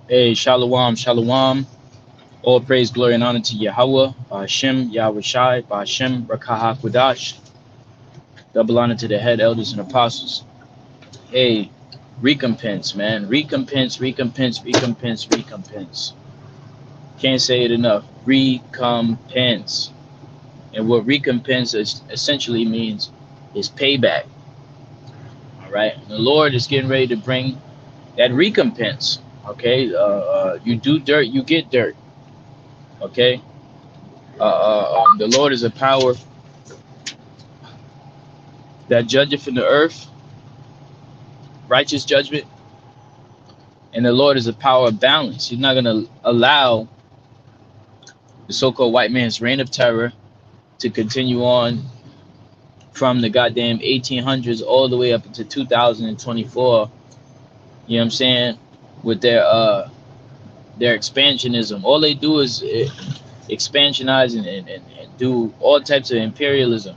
Hey, shalom, shalom. All praise, glory, and honor to Yahweh, Hashem, Yahweh Shai, Hashem, Rakaha Kudash. Double honor to the head elders and apostles. Hey, recompense, man. Recompense, recompense, recompense, recompense. Can't say it enough. Recompense. And what recompense essentially means is payback. All right. The Lord is getting ready to bring that recompense. Okay. You do dirt, you get dirt. Okay. The Lord is a power that judgeth in the earth, righteous judgment, and the Lord is a power of balance. He's not going to allow the so-called white man's reign of terror to continue on from the goddamn 1800s all the way up into 2024. You know what I'm saying? With their expansionism, all they do is expansionize and do all types of imperialism,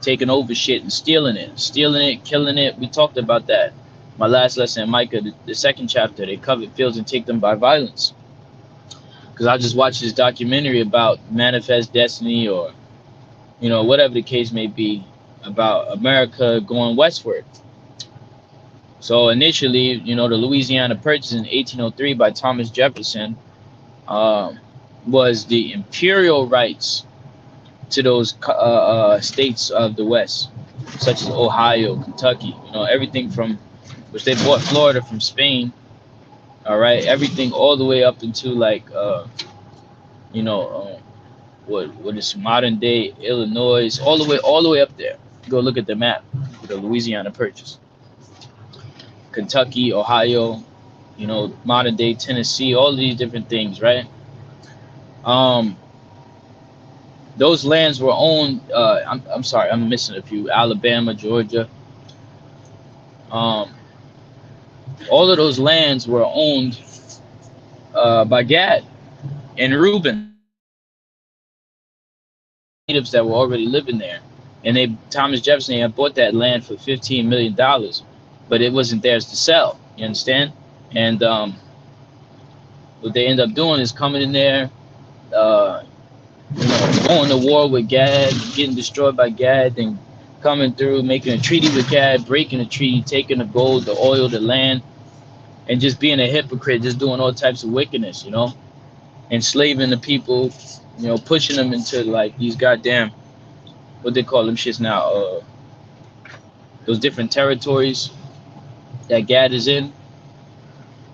taking over shit and stealing it, killing it. We talked about that. My last lesson in Micah, the second chapter, they covet fields and take them by violence. Because I just watched this documentary about Manifest Destiny, or, you know, whatever the case may be, about America going westward. So initially, you know, the Louisiana Purchase in 1803 by Thomas Jefferson was the imperial rights to those states of the West, such as Ohio, Kentucky, you know, everything from which they bought Florida from Spain. All right, everything all the way up into like you know what is modern day Illinois, all the way up there. Go look at the map, the Louisiana Purchase, Kentucky, Ohio, you know, modern day Tennessee, all of these different things, right? Um, those lands were owned. I'm sorry, I'm missing a few. Alabama, Georgia. Um, all of those lands were owned by Gad and Reuben, natives that were already living there. And Thomas Jefferson had bought that land for $15 million, but it wasn't theirs to sell. You understand? And what they end up doing is coming in there, uh, you know, going to war with Gad, getting destroyed by Gad, then coming through, making a treaty with Gad, breaking the treaty, taking the gold, the oil, the land, and just being a hypocrite, just doing all types of wickedness, you know, enslaving the people, you know, pushing them into like these goddamn, what they call them shits now, those different territories that Gad is in,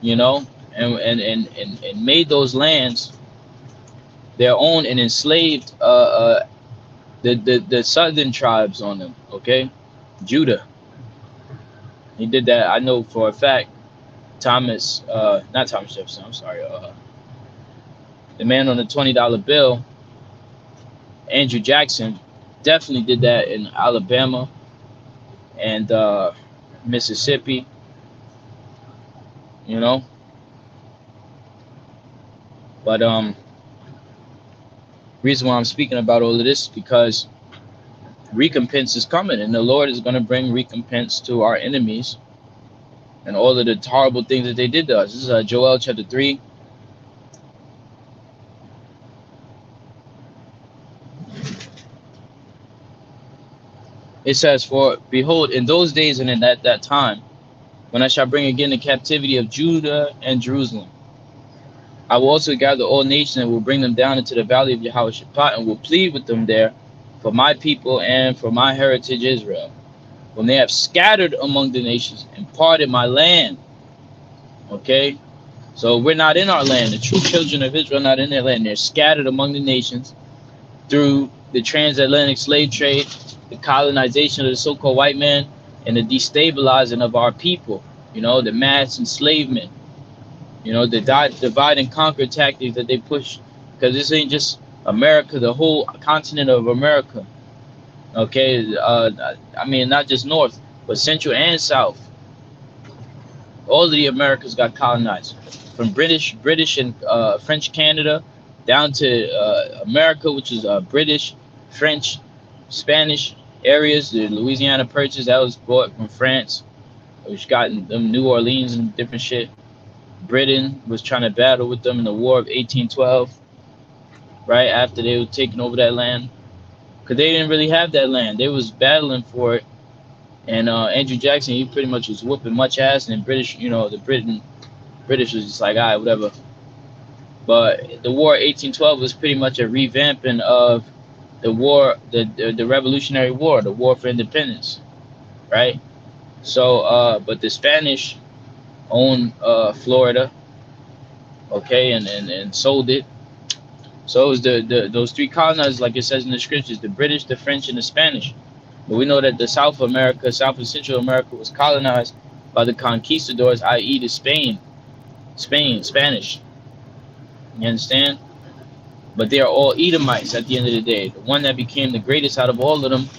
you know, and made those lands their own, and enslaved the southern tribes on them. Okay, Judah. He did that. I know for a fact. Not Thomas Jefferson. I'm sorry. The man on the $20 bill, Andrew Jackson, definitely did that in Alabama and Mississippi. You know, but reason why I'm speaking about all of this is because recompense is coming, and the Lord is going to bring recompense to our enemies and all of the horrible things that they did to us. This is Joel chapter 3. It says, "For behold, in those days and in that time, when I shall bring again the captivity of Judah and Jerusalem, I will also gather all nations and will bring them down into the valley of Jehoshaphat, and will plead with them there for my people and for my heritage Israel, when they have scattered among the nations and parted my land." Okay, so we're not in our land. The true children of Israel are not in their land. They're scattered among the nations through the transatlantic slave trade, the colonization of the so-called white man, and the destabilizing of our people. You know, the mass enslavement. You know, the divide and conquer tactics that they push, because this ain't just America, the whole continent of America. Okay, I mean, not just North, but Central and South. All of the Americas got colonized, from British and French Canada, down to America, which is British, French, Spanish areas. The Louisiana Purchase that was bought from France, which got in them New Orleans and different shit. Britain was trying to battle with them in the War of 1812, right after they were taking over that land, because they didn't really have that land. They was battling for it, and Andrew Jackson, he pretty much was whooping much ass, and British, British was just like, all right, whatever. But the War of 1812 was pretty much a revamping of the war, the Revolutionary War, the War for Independence, right? So, but the Spanish owned Florida, okay, and sold it. So it was those three colonizers, like it says in the scriptures, the British, the French, and the Spanish. But we know that the South and Central America was colonized by the conquistadors, i.e., the Spanish. You understand? But they are all Edomites at the end of the day. The one that became the greatest out of all of them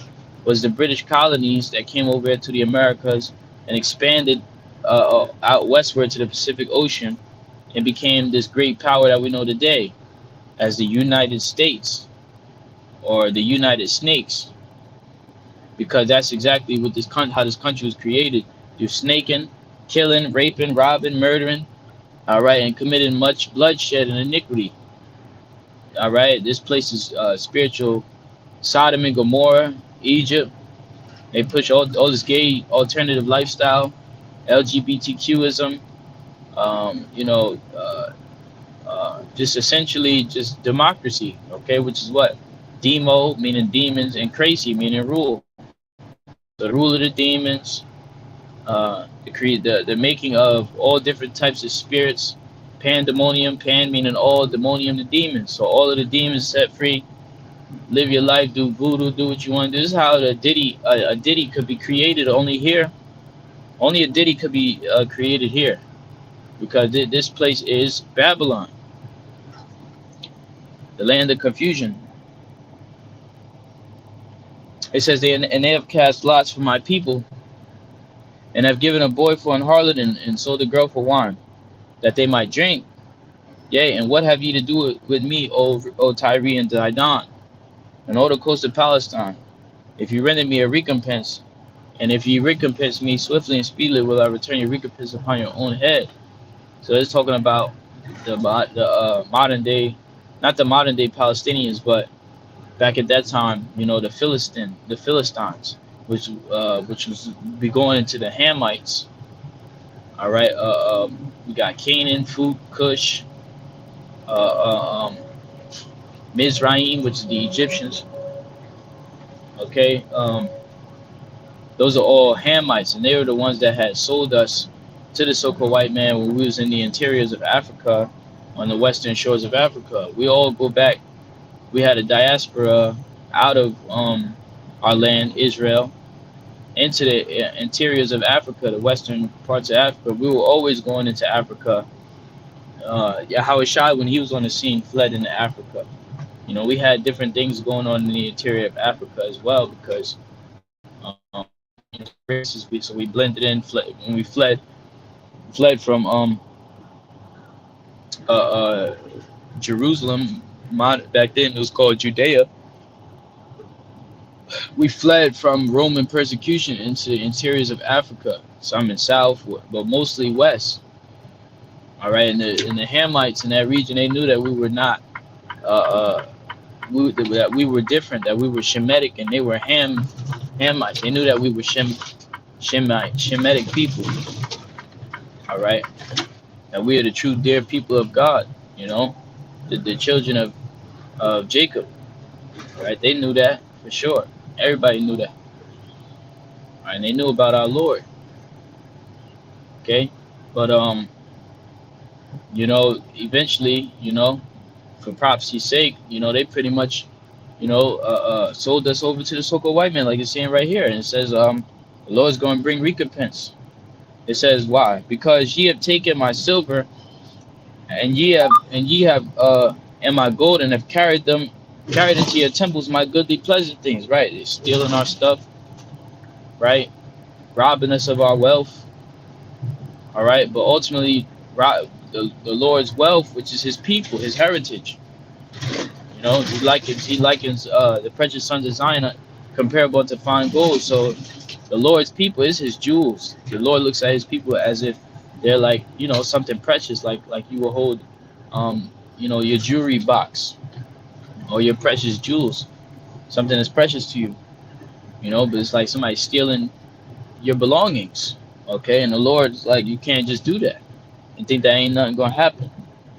was the British colonies that came over to the Americas and expanded out westward to the Pacific Ocean and became this great power that we know today as the United States or the United Snakes, because that's exactly what how this country was created, through snaking, killing, raping, robbing, murdering, all right, and committing much bloodshed and iniquity. All right, this place is spiritual Sodom and Gomorrah, Egypt. They push all this gay alternative lifestyle, LGBTQism, just essentially just democracy, okay, which is what? Demo, meaning demons, and crazy, meaning rule. The rule of the demons, the making of all different types of spirits, pandemonium, pan meaning all, demonium, the demons. So all of the demons set free, live your life, do voodoo, do what you want to do. This is how a ditty could be created only here. Only a ditty could be created here, because this place is Babylon, the land of confusion. It says they have cast lots for my people, and have given a boy for an harlot, and sold a girl for wine, that they might drink. Yea, and what have ye to do with me, O Tyre and Zidon, and all the coast of Palestine? If you render me a recompense, and if ye recompense me swiftly and speedily, will I return your recompense upon your own head. So it's talking about the modern day, not the modern day Palestinians, but back at that time, the Philistines, which was be going into the Hamites. All right, we got Canaan, Phut, Cush, Mizraim, which is the Egyptians. Okay, those are all Hamites, and they were the ones that had sold us to the so-called white man when we was in the interiors of Africa, on the western shores of Africa. We all go back. We had a diaspora out of our land, Israel, into the interiors of Africa, the western parts of Africa. We were always going into Africa. Howard Shai, when he was on the scene, fled into Africa. We had different things going on in the interior of Africa as well, because so we blended in. When we fled from Jerusalem, back then it was called Judea. We fled from Roman persecution into the interiors of Africa, some in south, but mostly west. All right, and the Hamites in that region, they knew that we were not, that we were different, that we were Shemitic, and they were Hamites. They knew that we were Shemitic people. All right, that we are the true dear people of God. The children of Jacob. All right, they knew that for sure. Everybody knew that. All right, and they knew about our Lord. Okay, but eventually, for prophecy's sake, they pretty much, sold us over to the so-called white man, like it's saying right here. And it says, the Lord's going to bring recompense. It says, why? Because ye have taken my silver, and ye have and my gold, and have carried into your temples my goodly pleasant things. Right? They're stealing our stuff, right? Robbing us of our wealth. All right, but ultimately, the Lord's wealth, which is his people, his heritage. He likens the precious sons of Zion comparable to fine gold. So the Lord's people is his jewels. The Lord looks at his people as if They're like, something precious, like you will hold, your jewelry box or your precious jewels, something that's precious to you. But it's like somebody stealing your belongings. Okay, and the Lord's like, you can't just do that and think that ain't nothing gonna happen.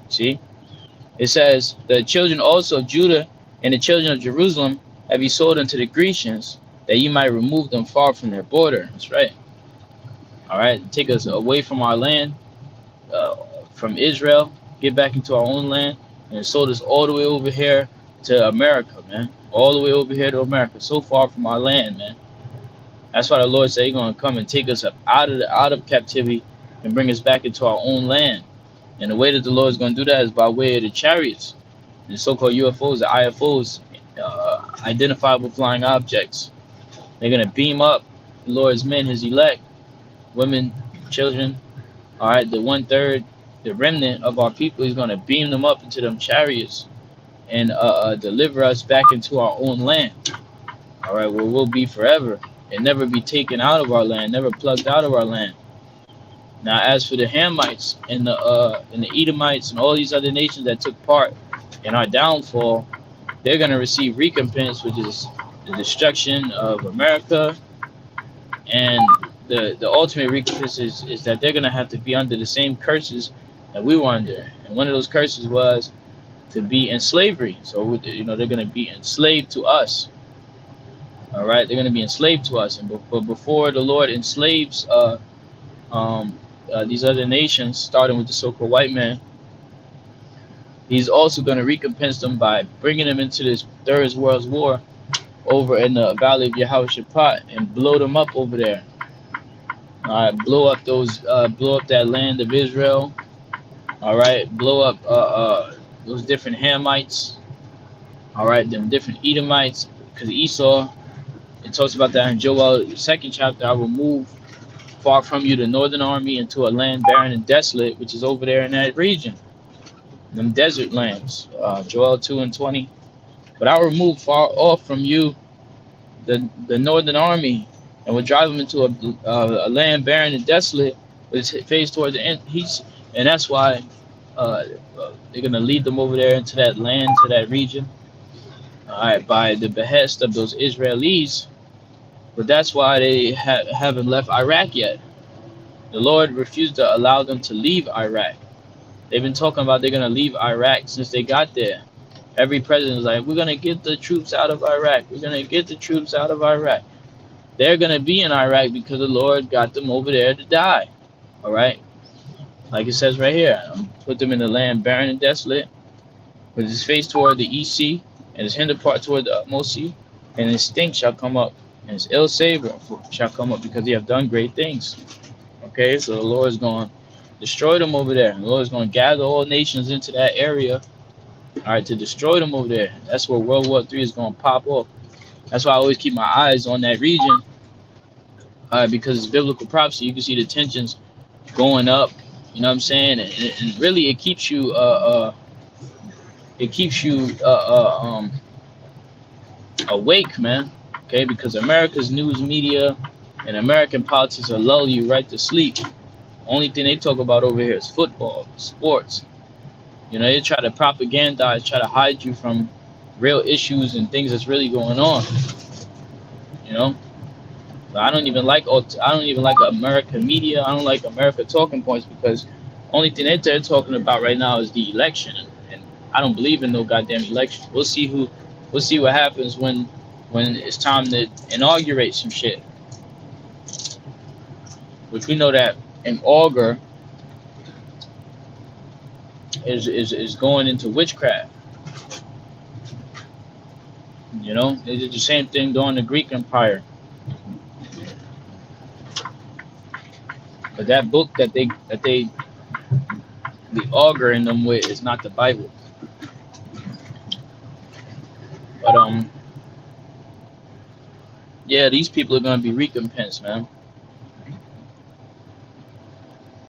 See, it says the children also of Judah and the children of Jerusalem have you sold unto the Grecians, that you might remove them far from their border. That's right. All right, take us away from our land, uh, from Israel, get back into our own land, and sold us all the way over here to America, man. All the way over here to America, so far from our land, man. That's why the Lord said He's gonna come and take us up out of captivity and bring us back into our own land. And the way that the Lord is gonna do that is by way of the chariots, the so-called UFOs, the IFOs, identifiable flying objects. They're gonna beam up the Lord's men, His elect, women, children. All right, the 1/3, the remnant of our people. He's gonna beam them up into them chariots and deliver us back into our own land. All right, where we'll be forever and never be taken out of our land, never plucked out of our land. Now, as for the Hamites and the Edomites and all these other nations that took part in our downfall, they're gonna receive recompense, which is the destruction of America, and the ultimate recompense is that they're gonna have to be under the same curses that we were under. And one of those curses was to be in slavery. So they're gonna be enslaved to us. All right, they're gonna be enslaved to us. But before the Lord enslaves these other nations, starting with the so-called white man, He's also gonna recompense them by bringing them into this Third World War over in the Valley of Yehoshaphat and blow them up over there. All right, blow up that land of Israel. All right, blow up those different Hamites. All right, them different Edomites, because Esau. It talks about that in Joel 2nd chapter. I will move far from you the northern army into a land barren and desolate, which is over there in that region, them desert lands. Joel 2:20. But I will remove far off from you the northern army, and will drive them into a land barren and desolate, with its face toward the east. And that's why they're gonna lead them over there into that land, to that region. All right, by the behest of those Israelis. But that's why they haven't left Iraq yet. The Lord refused to allow them to leave Iraq. They've been talking about they're gonna leave Iraq since they got there. Every president is like, we're gonna get the troops out of Iraq. We're gonna get the troops out of Iraq. They're gonna be in Iraq because the Lord got them over there to die. All right, like it says right here, put them in the land barren and desolate, with his face toward the east sea, and his hinder part toward the utmost sea, and his stink shall come up, and his ill savor shall come up, because he have done great things. Okay, so the Lord is going to destroy them over there. The Lord is going to gather all nations into that area, all right, to destroy them over there. That's where World War III is going to pop off. That's why I always keep my eyes on that region, because it's biblical prophecy. You can see the tensions going up. You know what I'm saying? And really, it keeps you awake, man. Okay, because America's news media and American politics will lull you right to sleep. Only thing they talk about over here is football, sports. They try to propagandize, try to hide you from real issues and things that's really going on. But I don't even like American media. I don't like America talking points, because only thing they're talking about right now is the election, and I don't believe in no goddamn election. We'll see what happens when it's time to inaugurate some shit, which we know that an augur is going into witchcraft. They did the same thing during the Greek Empire. But that book that the augur in them with is not the Bible. But yeah, these people are gonna be recompensed, man.